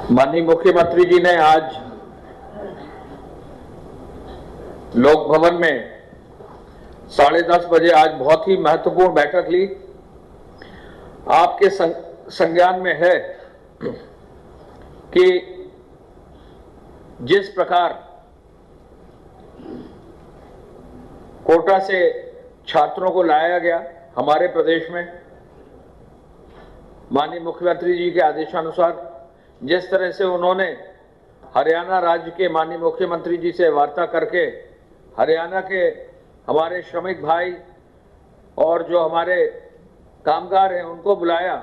माननीय मुख्यमंत्री जी ने आज लोक भवन में 10:30 बजे आज बहुत ही महत्वपूर्ण बैठक ली। आपके संज्ञान में है कि जिस प्रकार कोटा से छात्रों को लाया गया हमारे प्रदेश में, माननीय मुख्यमंत्री जी के आदेशानुसार जिस तरह से उन्होंने हरियाणा राज्य के माननीय मुख्यमंत्री जी से वार्ता करके हरियाणा के हमारे श्रमिक भाई और जो हमारे कामगार हैं उनको बुलाया,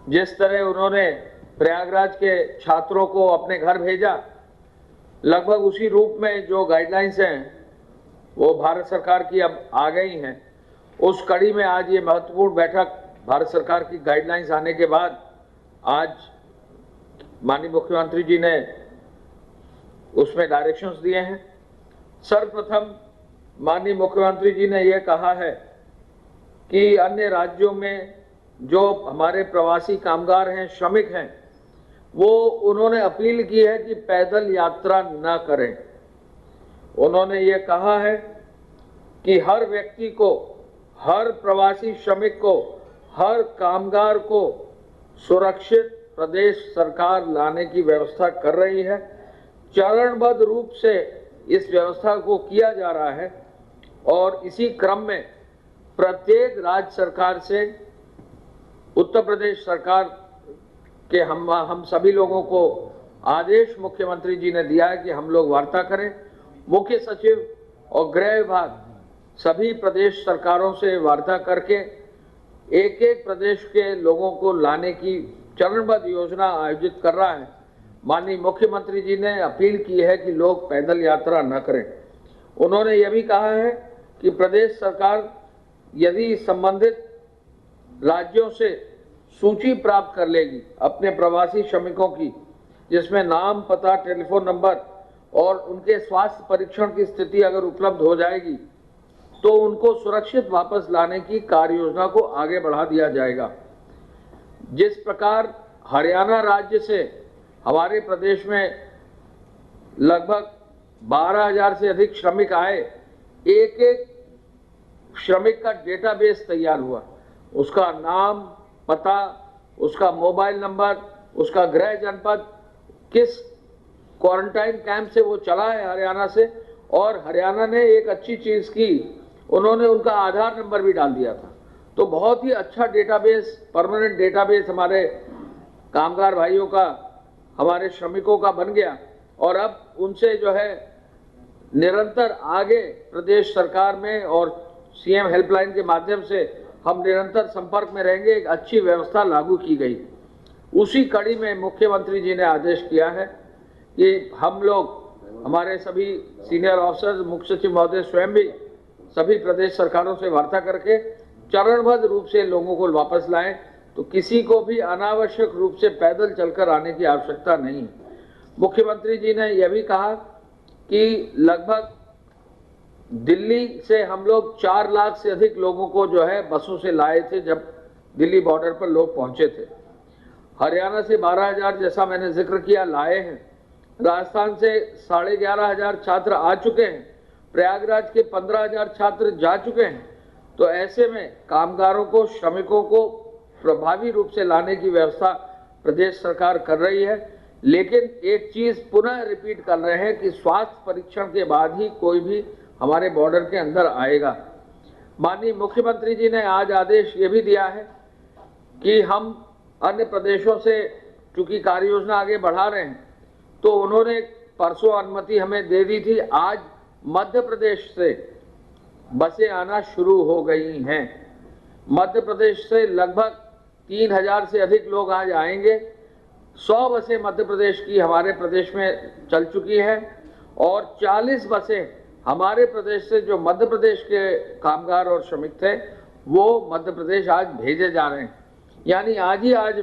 जिस तरह उन्होंने प्रयागराज के छात्रों को अपने घर भेजा, लगभग उसी रूप में जो गाइडलाइंस हैं वो भारत सरकार की अब आ गई हैं। उस कड़ी में आज ये महत्वपूर्ण बैठक भारत सरकार की गाइडलाइंस आने के बाद आज माननीय मुख्यमंत्री जी ने उसमें डायरेक्शंस दिए हैं। सर्वप्रथम माननीय मुख्यमंत्री जी ने यह कहा है कि अन्य राज्यों में जो हमारे प्रवासी कामगार हैं, श्रमिक हैं, वो उन्होंने अपील की है कि पैदल यात्रा न करें। उन्होंने ये कहा है कि हर व्यक्ति को, हर प्रवासी श्रमिक को, हर कामगार को सुरक्षित प्रदेश सरकार लाने की व्यवस्था कर रही है। चरणबद्ध रूप से इस व्यवस्था को किया जा रहा है और इसी क्रम में प्रत्येक राज्य सरकार से उत्तर प्रदेश सरकार के हम सभी लोगों को आदेश मुख्यमंत्री जी ने दिया है कि हम लोग वार्ता करें। मुख्य सचिव और गृह विभाग सभी प्रदेश सरकारों से वार्ता करके एक एक प्रदेश के लोगों को लाने की चरणबद्ध योजना आयोजित कर रहा है। माननीय मुख्यमंत्री जी ने अपील की है कि लोग पैदल यात्रा न करें। उन्होंने यह भी कहा है कि प्रदेश सरकार यदि संबंधित राज्यों से सूची प्राप्त कर लेगी अपने प्रवासी श्रमिकों की, जिसमें नाम, पता, टेलीफोन नंबर और उनके स्वास्थ्य परीक्षण की स्थिति अगर उपलब्ध हो जाएगी तो उनको सुरक्षित वापस लाने की कार्य योजना को आगे बढ़ा दिया जाएगा। जिस प्रकार हरियाणा राज्य से हमारे प्रदेश में लगभग 12,000 से अधिक श्रमिक आए, एक एक श्रमिक का डेटाबेस तैयार हुआ, उसका नाम, पता, उसका मोबाइल नंबर, उसका गृह जनपद, किस क्वारंटाइन कैंप से वो चला है हरियाणा से, और हरियाणा ने एक अच्छी चीज की, उन्होंने उनका आधार नंबर भी डाल दिया था। तो बहुत ही अच्छा डेटाबेस, परमानेंट डेटाबेस हमारे कामगार भाइयों का, हमारे श्रमिकों का बन गया और अब उनसे जो है निरंतर आगे प्रदेश सरकार में और सीएम हेल्पलाइन के माध्यम से हम निरंतर संपर्क में रहेंगे। एक अच्छी व्यवस्था लागू की गई। उसी कड़ी में मुख्यमंत्री जी ने आदेश किया है कि हम लोग, हमारे सभी सीनियर ऑफिसर्स, मुख्य सचिव महोदय स्वयं भी सभी प्रदेश सरकारों से वार्ता करके चरणबद्ध रूप से लोगों को वापस लाएं, तो किसी को भी अनावश्यक रूप से पैदल चलकर आने की आवश्यकता नहीं। मुख्यमंत्री जी ने यह भी कहा कि लगभग दिल्ली से हम लोग 4 लाख से अधिक लोगों को जो है बसों से लाए थे जब दिल्ली बॉर्डर पर लोग पहुंचे थे। हरियाणा से 12,000 जैसा मैंने जिक्र किया लाए हैं। राजस्थान से 11,500 छात्र आ चुके हैं। प्रयागराज के 15,000 छात्र जा चुके हैं। तो ऐसे में कामगारों को, श्रमिकों को प्रभावी रूप से लाने की व्यवस्था प्रदेश सरकार कर रही है। लेकिन एक चीज पुनः रिपीट कर रहे हैं कि स्वास्थ्य परीक्षण के बाद ही कोई भी हमारे बॉर्डर के अंदर आएगा। माननीय मुख्यमंत्री जी ने आज आदेश ये भी दिया है कि हम अन्य प्रदेशों से चूंकि कार्य योजना आगे बढ़ा रहे हैं, तो उन्होंने परसों अनुमति हमें दे दी थी। आज मध्य प्रदेश से बसें आना शुरू हो गई हैं। मध्य प्रदेश से लगभग 3,000 से अधिक लोग आज आएंगे। 100 बसें मध्य प्रदेश की हमारे प्रदेश में चल चुकी है और 40 बसें हमारे प्रदेश से, जो मध्य प्रदेश के कामगार और श्रमिक थे, वो मध्य प्रदेश आज भेजे जा रहे हैं। यानी आज ही आज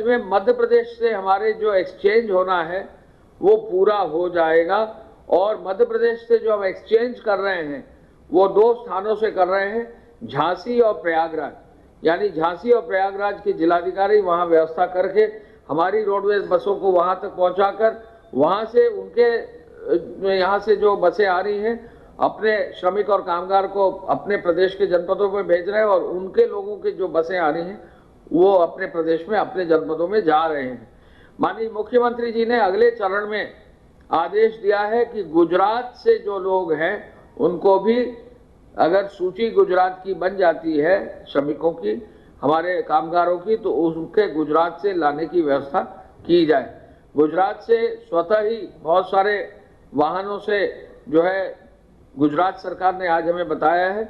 में मध्य प्रदेश से हमारे जो एक्सचेंज होना है वो पूरा हो जाएगा। और मध्य प्रदेश से जो हम एक्सचेंज कर रहे हैं वो 2 स्थानों से कर रहे हैं, झांसी और प्रयागराज। यानी झांसी और प्रयागराज के जिलाधिकारी वहां व्यवस्था करके हमारी रोडवेज बसों को वहां तक पहुंचाकर वहां से उनके यहाँ से जो बसें आ रही हैं अपने श्रमिक और कामगार को अपने प्रदेश के जनपदों में भेज रहे हैं और उनके लोगों की जो बसें आ रही हैं वो अपने प्रदेश में अपने जनपदों में जा रहे हैं। माननीय मुख्यमंत्री जी ने अगले चरण में आदेश दिया है कि गुजरात से जो लोग हैं उनको भी अगर सूची गुजरात की बन जाती है श्रमिकों की, हमारे कामगारों की, तो उनके गुजरात से लाने की व्यवस्था की जाए। गुजरात से स्वतः ही बहुत सारे वाहनों से जो है गुजरात सरकार ने आज हमें बताया है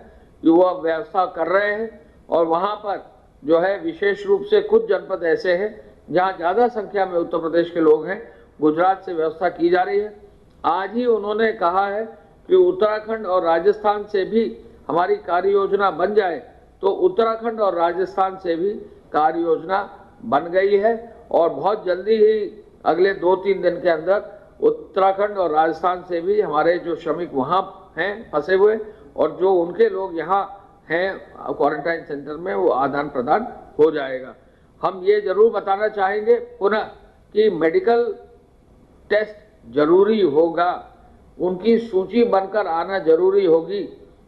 कि वो अब व्यवस्था कर रहे हैं और वहां पर जो है विशेष रूप से कुछ जनपद ऐसे हैं जहां ज्यादा संख्या में उत्तर प्रदेश के लोग हैं, गुजरात से व्यवस्था की जा रही है। आज ही उन्होंने कहा है कि उत्तराखंड और राजस्थान से भी हमारी कार्य योजना बन जाए, तो उत्तराखंड और राजस्थान से भी कार्य योजना बन गई है और बहुत जल्दी ही अगले 2-3 दिन के अंदर उत्तराखंड और राजस्थान से भी हमारे जो श्रमिक वहां हैं फंसे हुए और जो उनके लोग यहाँ हैं क्वारंटाइन सेंटर में, वो आदान प्रदान हो जाएगा। हम ये जरूर बताना चाहेंगे पुनः कि मेडिकल टेस्ट जरूरी होगा, उनकी सूची बनकर आना जरूरी होगी।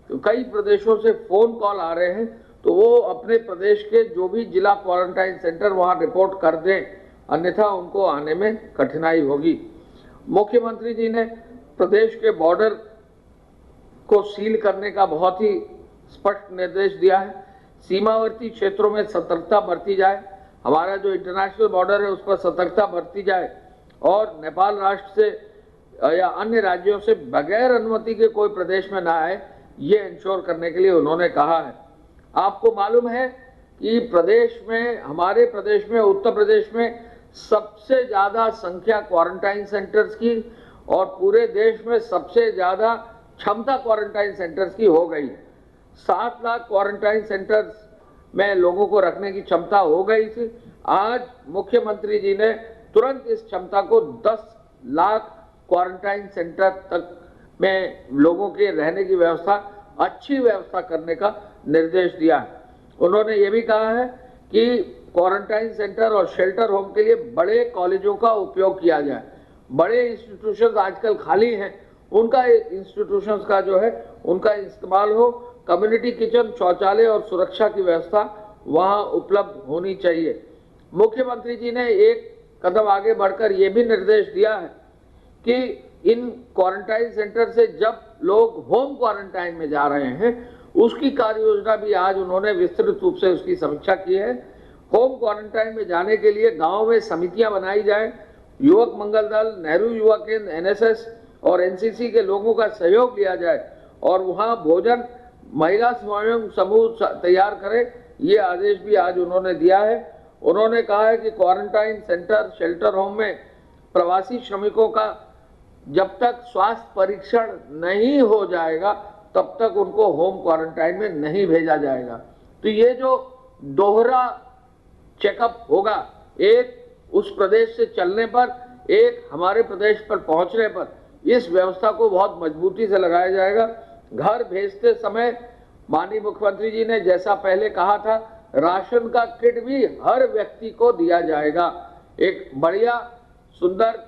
तो कई प्रदेशों से फोन कॉल आ रहे हैं, तो वो अपने प्रदेश के जो भी जिला क्वारंटाइन सेंटर वहां रिपोर्ट कर दें, अन्यथा उनको आने में कठिनाई होगी। मुख्यमंत्री जी ने प्रदेश के बॉर्डर को सील करने का बहुत ही स्पष्ट निर्देश दिया है। सीमावर्ती क्षेत्रों में सतर्कता बरती जाए, हमारा जो इंटरनेशनल बॉर्डर है उस पर सतर्कता बरती जाए और नेपाल राष्ट्र से या अन्य राज्यों से बगैर अनुमति के कोई प्रदेश में ना आए, ये इंश्योर करने के लिए उन्होंने कहा है। आपको मालूम है कि प्रदेश में, हमारे प्रदेश में, उत्तर प्रदेश में सबसे ज्यादा संख्या क्वारंटाइन सेंटर्स की और पूरे देश में सबसे ज्यादा क्षमता क्वारंटाइन सेंटर्स की हो गई। 7 लाख क्वारंटाइन सेंटर्स में लोगों को रखने की क्षमता हो गई थी। आज मुख्यमंत्री जी ने तुरंत इस क्षमता को 10 लाख क्वारंटाइन सेंटर तक में लोगों के रहने की व्यवस्था, अच्छी व्यवस्था करने का निर्देश दिया है। उन्होंने ये भी कहा है कि क्वारंटाइन सेंटर और शेल्टर होम के लिए बड़े कॉलेजों का उपयोग किया जाए। बड़े इंस्टीट्यूशंस आजकल खाली हैं, उनका इंस्टीट्यूशंस का जो है उनका इस्तेमाल हो। कम्युनिटी किचन, शौचालय और सुरक्षा की व्यवस्था वहां उपलब्ध होनी चाहिए। मुख्यमंत्री जी ने एक कदम आगे बढ़कर यह भी निर्देश दिया है कि इन क्वारंटाइन सेंटर से जब लोग होम क्वारंटाइन में जा रहे हैं उसकी कार्य योजना भी आज उन्होंने विस्तृत रूप से उसकी समीक्षा की है। होम क्वारंटाइन में जाने के लिए गांव में समितियां बनाई जाए, युवक मंगल दल, नेहरू युवा केंद्र, एनएसएस और एनसीसी के लोगों का सहयोग लिया जाए और वहां भोजन महिला स्वयं समूह तैयार करे, ये आदेश भी आज उन्होंने दिया है। उन्होंने कहा है कि क्वारंटाइन सेंटर, शेल्टर होम में प्रवासी श्रमिकों का जब तक स्वास्थ्य परीक्षण नहीं हो जाएगा तब तक उनको होम क्वारंटाइन में नहीं भेजा जाएगा। तो ये जो दोहरा चेकअप होगा, एक उस प्रदेश से चलने पर, एक हमारे प्रदेश पर पहुंचने पर, इस व्यवस्था को बहुत मजबूती से लगाया जाएगा। घर भेजते समय माननीय मुख्यमंत्री जी ने जैसा पहले कहा था, राशन का किट भी हर व्यक्ति को दिया जाएगा। एक बढ़िया, सुंदर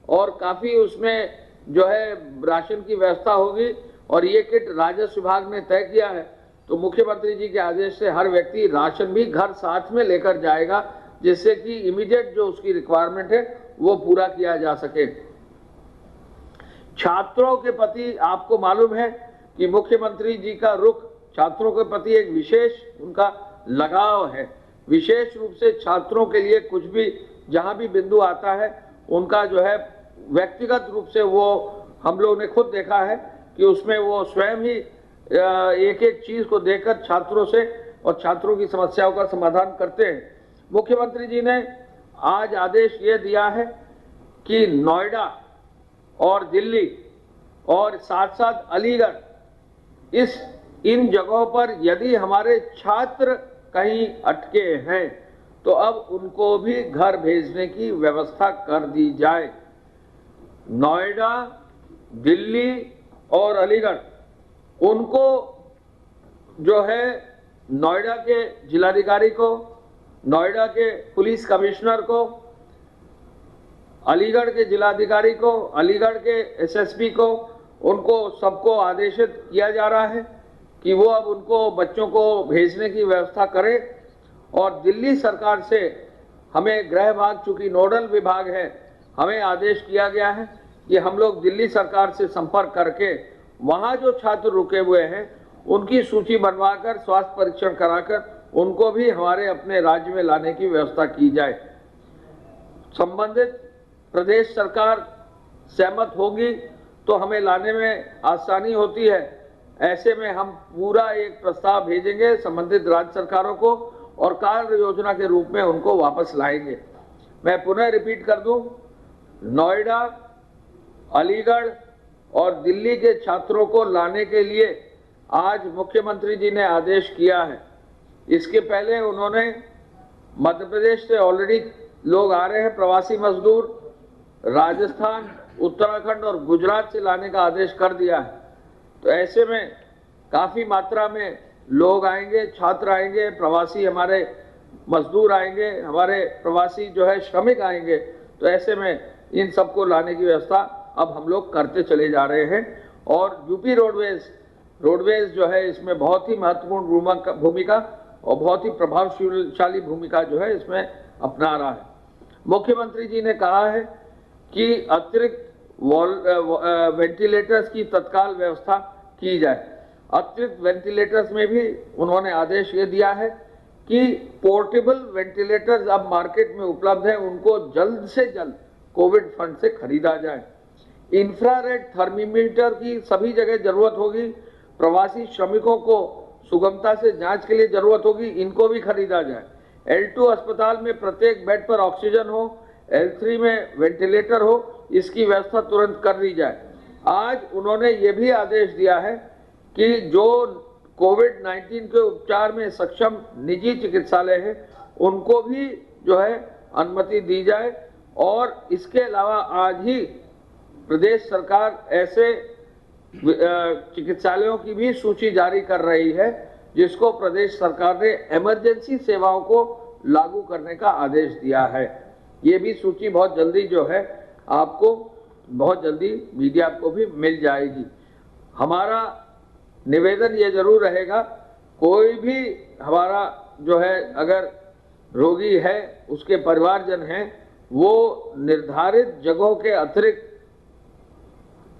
और काफी उसमें जो है राशन की व्यवस्था होगी और ये किट राजस्व विभाग ने तय किया है। तो मुख्यमंत्री जी के आदेश से हर व्यक्ति राशन भी घर साथ में लेकर जाएगा, जिससे कि इमीडिएट जो उसकी रिक्वायरमेंट है वो पूरा किया जा सके। छात्रों के प्रति आपको मालूम है कि मुख्यमंत्री जी का रुख छात्रों के प्रति एक विशेष उनका लगाव है। विशेष रूप से छात्रों के लिए कुछ भी जहां भी बिंदु आता है उनका जो है व्यक्तिगत रूप से वो हम लोगों ने खुद देखा है कि उसमें वो स्वयं ही एक एक चीज को देखकर छात्रों से और छात्रों की समस्याओं का समाधान करते हैं। मुख्यमंत्री जी ने आज आदेश ये दिया है कि नोएडा और दिल्ली और साथ साथ अलीगढ़, इन जगहों पर यदि हमारे छात्र कहीं अटके हैं तो अब उनको भी घर भेजने की व्यवस्था कर दी जाए। नोएडा, दिल्ली और अलीगढ़, उनको जो है नोएडा के जिलाधिकारी को, नोएडा के पुलिस कमिश्नर को, अलीगढ़ के जिलाधिकारी को, अलीगढ़ के एसएसपी को, उनको सबको आदेशित किया जा रहा है कि वो अब उनको बच्चों को भेजने की व्यवस्था करें। और दिल्ली सरकार से हमें गृह विभाग, चूंकि नोडल विभाग है, हमें आदेश किया गया है कि हम लोग दिल्ली सरकार से संपर्क करके वहां जो छात्र रुके हुए हैं उनकी सूची बनवाकर स्वास्थ्य परीक्षण कराकर उनको भी हमारे अपने राज्य में लाने की व्यवस्था की जाए। संबंधित प्रदेश सरकार सहमत होगी तो हमें लाने में आसानी होती है। ऐसे में हम पूरा एक प्रस्ताव भेजेंगे संबंधित राज्य सरकारों को और कार्य योजना के रूप में उनको वापस लाएंगे। मैं पुनः रिपीट कर दूं, नोएडा, अलीगढ़ और दिल्ली के छात्रों को लाने के लिए आज मुख्यमंत्री जी ने आदेश किया है। इसके पहले उन्होंने मध्य प्रदेश से ऑलरेडी लोग आ रहे हैं, प्रवासी मजदूर, राजस्थान, उत्तराखंड और गुजरात से लाने का आदेश कर दिया है। तो ऐसे में काफी मात्रा में लोग आएंगे, छात्र आएंगे, प्रवासी हमारे मजदूर आएंगे, हमारे प्रवासी जो है श्रमिक आएंगे। तो ऐसे में इन सबको लाने की व्यवस्था अब हम लोग करते चले जा रहे हैं। और यूपी रोडवेज जो है इसमें बहुत ही महत्वपूर्ण भूमिका और बहुत ही प्रभावशाली भूमिका जो है इसमें अपना रहा है। मुख्यमंत्री जी ने कहा है कि अतिरिक्त वेंटिलेटर्स की तत्काल व्यवस्था की जाए। अतिरिक्त वेंटिलेटर्स में भी उन्होंने आदेश ये दिया है कि पोर्टेबल वेंटिलेटर्स अब मार्केट में उपलब्ध है, उनको जल्द से जल्द कोविड फंड से खरीदा जाए। इंफ्रारेड थर्मीमीटर की सभी जगह जरूरत होगी। प्रवासी श्रमिकों को सुगमता से जांच के लिए जरूरत होगी, इनको भी खरीदा जाए। L2 अस्पताल में प्रत्येक बेड पर ऑक्सीजन हो, L3 में वेंटिलेटर हो, इसकी व्यवस्था तुरंत कर दी जाए। आज उन्होंने ये भी आदेश दिया है कि जो कोविड-19 के उपचार में सक्षम निजी चिकित्सालय है उनको भी जो है अनुमति दी जाए। और इसके अलावा आज ही प्रदेश सरकार ऐसे चिकित्सालयों की भी सूची जारी कर रही है जिसको प्रदेश सरकार ने इमरजेंसी सेवाओं को लागू करने का आदेश दिया है। ये भी सूची बहुत जल्दी जो है आपको बहुत जल्दी मीडिया को भी मिल जाएगी। हमारा निवेदन ये जरूर रहेगा, कोई भी हमारा जो है अगर रोगी है, उसके परिवारजन हैं, वो निर्धारित जगहों के अतिरिक्त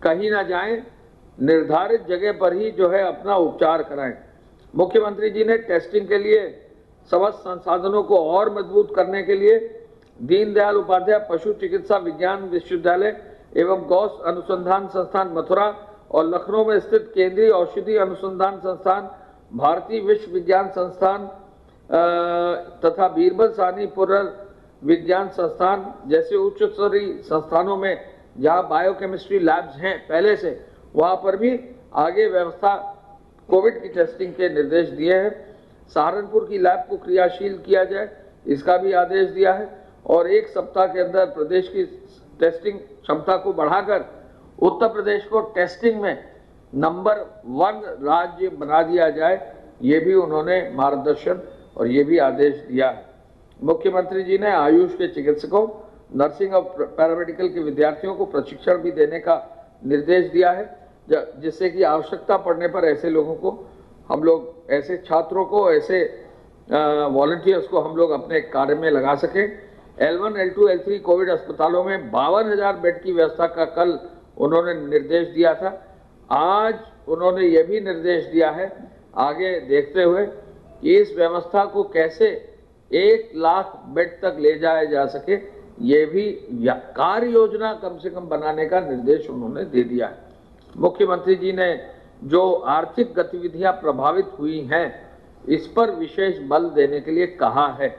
कहीं ना जाएं, निर्धारित जगह पर ही जो है अपना उपचार कराएं। मुख्यमंत्री जी ने टेस्टिंग के लिए समस्त संसाधनों को और मजबूत करने के लिए दीनदयाल उपाध्याय पशु चिकित्सा विज्ञान विश्वविद्यालय एवं गौ अनुसंधान संस्थान मथुरा और लखनऊ में स्थित केंद्रीय औषधि अनुसंधान संस्थान, भारतीय विश्व विज्ञान संस्थान तथा बीरबल साहनी पुनर्विज्ञान संस्थान जैसे उच्च स्तरीय संस्थानों में जहां बायोकेमिस्ट्री लैब्स हैं पहले से, वहां पर भी आगे व्यवस्था कोविड की टेस्टिंग के निर्देश दिए हैं। सहारनपुर की लैब को क्रियाशील किया जाए, इसका भी आदेश दिया है। और एक सप्ताह के अंदर प्रदेश की टेस्टिंग क्षमता को बढ़ाकर उत्तर प्रदेश को टेस्टिंग में नंबर 1 राज्य बना दिया जाए, ये भी उन्होंने मार्गदर्शन और ये भी आदेश दिया है। मुख्यमंत्री जी ने आयुष के चिकित्सकों, नर्सिंग और पैरामेडिकल के विद्यार्थियों को प्रशिक्षण भी देने का निर्देश दिया है, जिससे कि आवश्यकता पड़ने पर ऐसे लोगों को हम लोग, ऐसे छात्रों को, ऐसे वॉलंटियर्स को हम लोग अपने कार्य में लगा सकें। L1, L2, L3 कोविड अस्पतालों में 52,000 बेड की व्यवस्था का कल उन्होंने निर्देश दिया था। आज उन्होंने ये भी निर्देश दिया है आगे देखते हुए कि इस व्यवस्था को कैसे 1 लाख बेड तक ले जाया जा सके, ये भी कार्य योजना कम से कम बनाने का निर्देश उन्होंने दे दिया है। मुख्यमंत्री जी ने जो आर्थिक गतिविधियां प्रभावित हुई हैं इस पर विशेष बल देने के लिए कहा है।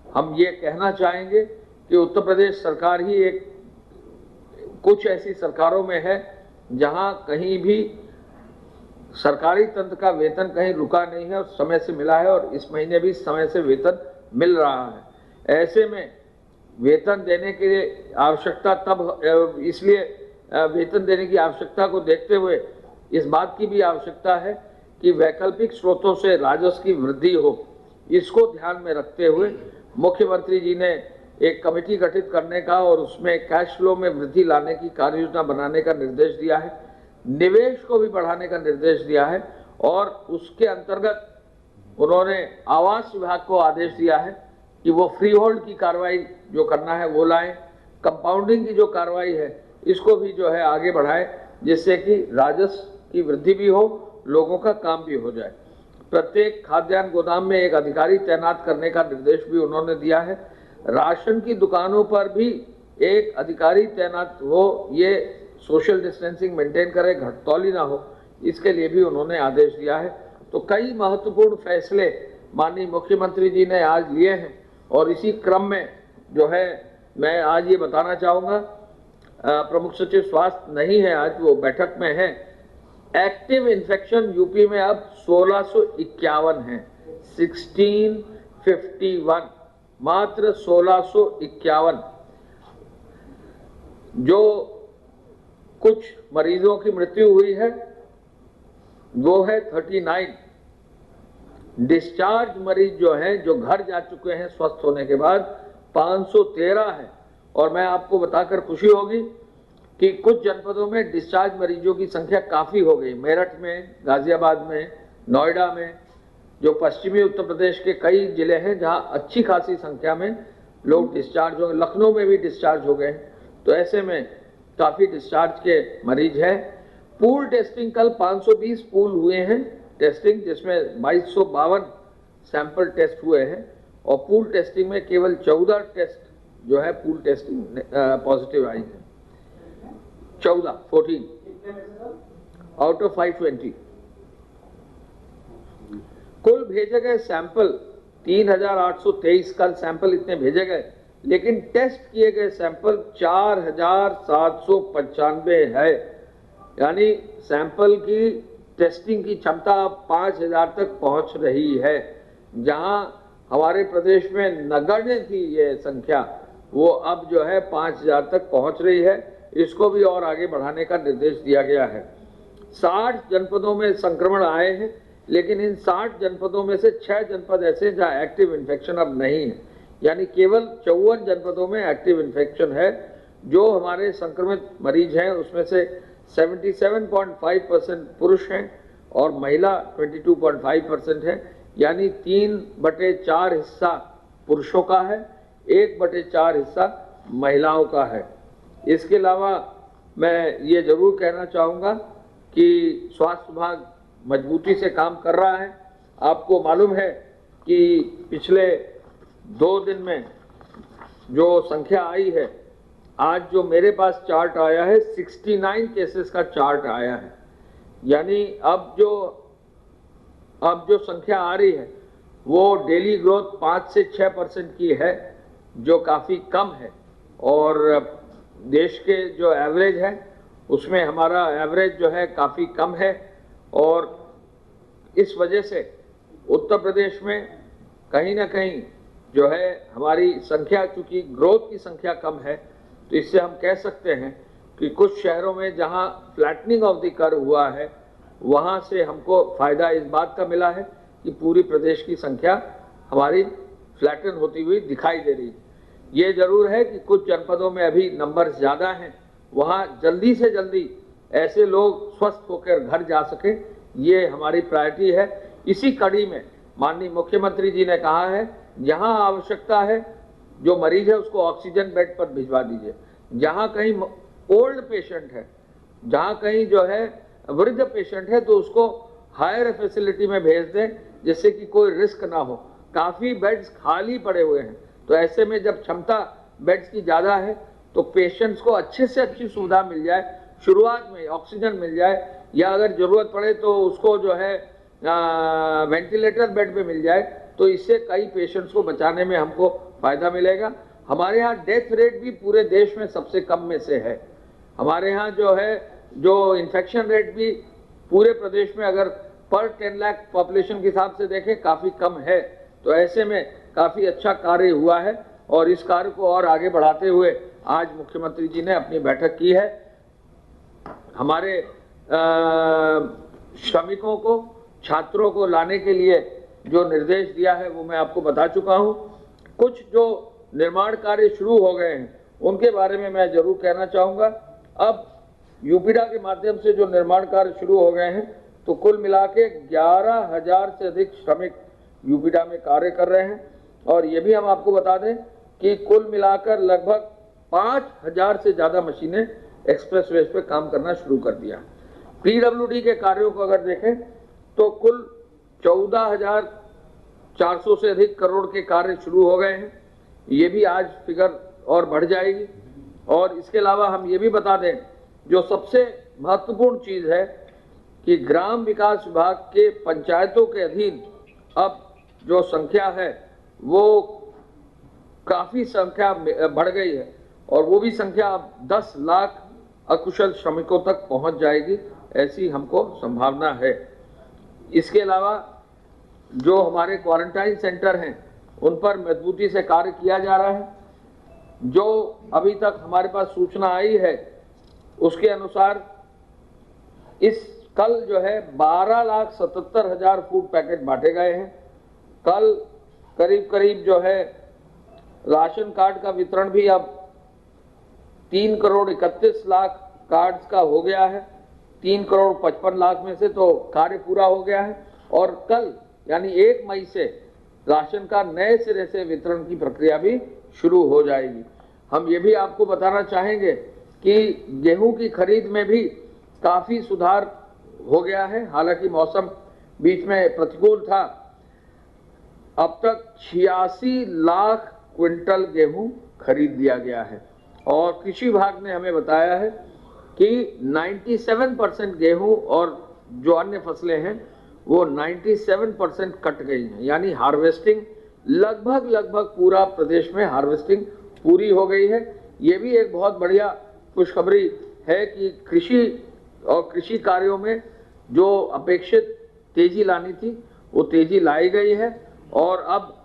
हम ये कहना चाहेंगे कि उत्तर प्रदेश सरकार ही एक कुछ ऐसी सरकारों में है जहां कहीं भी सरकारी तंत्र का वेतन कहीं रुका नहीं है और समय से मिला है, और इस महीने भी समय से वेतन मिल रहा है। ऐसे में वेतन देने के लिए आवश्यकता तब, इसलिए वेतन देने की आवश्यकता को देखते हुए इस बात की भी आवश्यकता है कि वैकल्पिक स्रोतों से राजस्व की वृद्धि हो। इसको ध्यान में रखते हुए मुख्यमंत्री जी ने एक कमेटी गठित करने का और उसमें कैश फ्लो में वृद्धि लाने की कार्य योजना बनाने का निर्देश दिया है। निवेश को भी बढ़ाने का निर्देश दिया है और उसके अंतर्गत उन्होंने आवास विभाग को आदेश दिया है कि वो फ्री होल्ड की कार्रवाई जो करना है वो लाएं, कंपाउंडिंग की जो कार्रवाई है इसको भी जो है आगे बढ़ाएं, जिससे कि राजस्व की वृद्धि भी हो, लोगों का काम भी हो जाए। प्रत्येक खाद्यान्न गोदाम में एक अधिकारी तैनात करने का निर्देश भी उन्होंने दिया है। राशन की दुकानों पर भी एक अधिकारी तैनात हो, ये सोशल डिस्टेंसिंग मेंटेन करे, घटतौली ना हो, इसके लिए भी उन्होंने आदेश दिया है। तो कई महत्वपूर्ण फैसले माननीय मुख्यमंत्री जी ने आज लिए हैं और इसी क्रम में जो है मैं आज ये बताना चाहूँगा, प्रमुख सचिव स्वास्थ्य नहीं है आज, वो बैठक में है। एक्टिव इन्फेक्शन यूपी में अब 1651 है, 1651, मात्र 1651। जो कुछ मरीजों की मृत्यु हुई है वो है 39। डिस्चार्ज मरीज जो हैं, जो घर जा चुके हैं स्वस्थ होने के बाद, 513 है। और मैं आपको बताकर खुशी होगी कि कुछ जनपदों में डिस्चार्ज मरीजों की संख्या काफी हो गई। मेरठ में, गाजियाबाद में, नोएडा में, जो पश्चिमी उत्तर प्रदेश के कई जिले हैं जहां अच्छी खासी संख्या में लोग डिस्चार्ज हो गए। लखनऊ में भी डिस्चार्ज हो गए। तो ऐसे में काफी डिस्चार्ज के मरीज हैं। पूल टेस्टिंग कल 520 पूल हुए हैं टेस्टिंग, जिसमें 2252 सैंपल टेस्ट हुए हैं और पूल टेस्टिंग में केवल 14 टेस्ट जो है पूल टेस्टिंग पॉजिटिव आई है। 14 आउट ऑफ 520। कुल भेजे गए सैंपल 3823, कल सैंपल इतने भेजे गए, लेकिन टेस्ट किए गए सैंपल 4795 है। यानी सैंपल की टेस्टिंग की क्षमता अब 5000 तक पहुंच रही है। जहां हमारे प्रदेश में नगण्य थी ये संख्या, वो अब जो है 5000 तक पहुंच रही है। इसको भी और आगे बढ़ाने का निर्देश दिया गया है। 60 जनपदों में संक्रमण आए हैं, लेकिन इन 60 जनपदों में से 6 जनपद ऐसे जहां एक्टिव इन्फेक्शन अब नहीं है। यानी केवल 54 जनपदों में एक्टिव इन्फेक्शन है। जो हमारे संक्रमित मरीज हैं उसमें से 77.5% पुरुष हैं और महिला 22.5% है। यानी 3/4 हिस्सा पुरुषों का है, 1/4 हिस्सा महिलाओं का है। इसके अलावा मैं ये जरूर कहना चाहूँगा कि स्वास्थ्य विभाग मजबूती से काम कर रहा है। आपको मालूम है कि पिछले 2 दिन में जो संख्या आई है, आज जो मेरे पास चार्ट आया है 69 केसेस का चार्ट आया है। यानी अब जो संख्या आ रही है वो डेली ग्रोथ 5 से 6% की है, जो काफ़ी कम है। और देश के जो एवरेज है उसमें हमारा एवरेज जो है काफ़ी कम है। और इस वजह से उत्तर प्रदेश में कहीं ना कहीं जो है हमारी संख्या, चूंकि ग्रोथ की संख्या कम है, तो इससे हम कह सकते हैं कि कुछ शहरों में जहां फ्लैटनिंग ऑफ द कर्व हुआ है, वहां से हमको फायदा इस बात का मिला है कि पूरी प्रदेश की संख्या हमारी फ्लैटन होती हुई दिखाई दे रही है। ये जरूर है कि कुछ जनपदों में अभी नंबर ज़्यादा हैं, वहाँ जल्दी से जल्दी ऐसे लोग स्वस्थ होकर घर जा सके, ये हमारी प्रायोरिटी है। इसी कड़ी में माननीय मुख्यमंत्री जी ने कहा है, जहाँ आवश्यकता है जो मरीज है उसको ऑक्सीजन बेड पर भिजवा दीजिए। जहाँ कहीं ओल्ड पेशेंट है, जहाँ कहीं जो है वृद्ध पेशेंट है, तो उसको हायर फैसिलिटी में भेज दें, जिससे कि कोई रिस्क ना हो। काफ़ी बेड्स खाली पड़े हुए हैं, तो ऐसे में जब क्षमता बेड्स की ज़्यादा है तो पेशेंट्स को अच्छे से अच्छी सुविधा मिल जाए, शुरुआत में ऑक्सीजन मिल जाए, या अगर ज़रूरत पड़े तो उसको जो है वेंटिलेटर बेड पे मिल जाए, तो इससे कई पेशेंट्स को बचाने में हमको फ़ायदा मिलेगा। हमारे यहाँ डेथ रेट भी पूरे देश में सबसे कम में से है। हमारे यहाँ जो है जो इन्फेक्शन रेट भी पूरे प्रदेश में अगर पर 10 लाख पॉपुलेशन के हिसाब से देखें काफ़ी कम है। तो ऐसे में काफ़ी अच्छा कार्य हुआ है और इस कार्य को और आगे बढ़ाते हुए आज मुख्यमंत्री जी ने अपनी बैठक की है। हमारे श्रमिकों को छात्रों को लाने के लिए जो निर्देश दिया है वो मैं आपको बता चुका हूं। कुछ जो निर्माण कार्य शुरू हो गए हैं उनके बारे में मैं जरूर कहना चाहूँगा। अब यूपीडा के माध्यम से जो निर्माण कार्य शुरू हो गए हैं तो कुल मिला के 11,000 से अधिक श्रमिक यूपीडा में कार्य कर रहे हैं। और ये भी हम आपको बता दें कि कुल मिलाकर लगभग 5,000 से ज़्यादा मशीनें एक्सप्रेसवेज पे काम करना शुरू कर दिया। पीडब्ल्यूडी के कार्यों को अगर देखें तो कुल 14,400 से अधिक करोड़ के कार्य शुरू हो गए हैं। ये भी आज फिगर और बढ़ जाएगी। और इसके अलावा हम ये भी बता दें, जो सबसे महत्वपूर्ण चीज़ है कि ग्राम विकास विभाग के पंचायतों के अधीन अब जो संख्या है वो काफ़ी संख्या बढ़ गई है और वो भी संख्या अब 10 लाख अकुशल श्रमिकों तक पहुंच जाएगी, ऐसी हमको संभावना है। इसके अलावा जो हमारे क्वारंटाइन सेंटर हैं उन पर मजबूती से कार्य किया जा रहा है। जो अभी तक हमारे पास सूचना आई है उसके अनुसार इस कल जो है 12,77,000 फूड पैकेट बांटे गए हैं। कल करीब करीब जो है राशन कार्ड का वितरण भी अब 3,31,00,000 कार्ड्स का हो गया है। 3,55,00,000 में से तो कार्य पूरा हो गया है और कल यानी 1 मई से राशन का नए सिरे से वितरण की प्रक्रिया भी शुरू हो जाएगी। हम ये भी आपको बताना चाहेंगे कि गेहूं की खरीद में भी काफ़ी सुधार हो गया है। हालांकि मौसम बीच में प्रतिकूल था। अब तक 86 लाख क्विंटल गेहूं खरीद लिया गया है और कृषि विभाग ने हमें बताया है कि 97% गेहूं और जो अन्य फसलें हैं वो 97% कट गई हैं, यानी हार्वेस्टिंग लगभग पूरा प्रदेश में हार्वेस्टिंग पूरी हो गई है। ये भी एक बहुत बढ़िया खुशखबरी है कि कृषि और कृषि कार्यों में जो अपेक्षित तेजी लानी थी वो तेजी लाई गई है और अब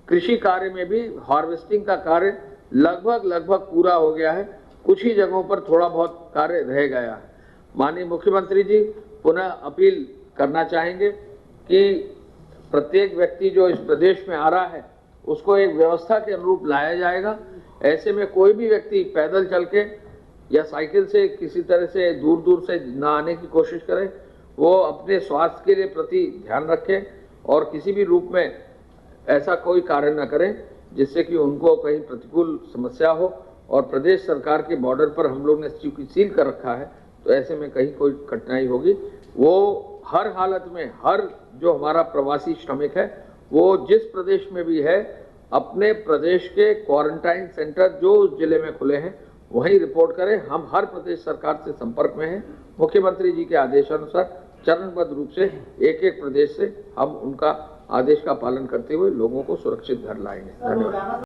कृषि कार्य में भी हार्वेस्टिंग का कार्य लगभग पूरा हो गया है। कुछ ही जगहों पर थोड़ा बहुत कार्य रह गया है। माननीय मुख्यमंत्री जी पुनः अपील करना चाहेंगे कि प्रत्येक व्यक्ति जो इस प्रदेश में आ रहा है उसको एक व्यवस्था के अनुरूप लाया जाएगा। ऐसे में कोई भी व्यक्ति पैदल चल के या साइकिल से किसी तरह से दूर से ना आने की कोशिश करे। वो अपने स्वास्थ्य के लिए प्रति ध्यान रखें और किसी भी रूप में ऐसा कोई कार्य न करें जिससे कि उनको कहीं प्रतिकूल समस्या हो। और प्रदेश सरकार के बॉर्डर पर हम लोग ने चूंकि सील कर रखा है तो ऐसे में कहीं कोई कठिनाई होगी। वो हर हालत में हर जो हमारा प्रवासी श्रमिक है वो जिस प्रदेश में भी है अपने प्रदेश के क्वारंटाइन सेंटर जो उस जिले में खुले हैं वहीं रिपोर्ट करें। हम हर प्रदेश सरकार से संपर्क में हैं। मुख्यमंत्री जी के आदेशानुसार चरणबद्ध रूप से एक प्रदेश से हम उनका आदेश का पालन करते हुए लोगों को सुरक्षित घर लाएंगे। धन्यवाद।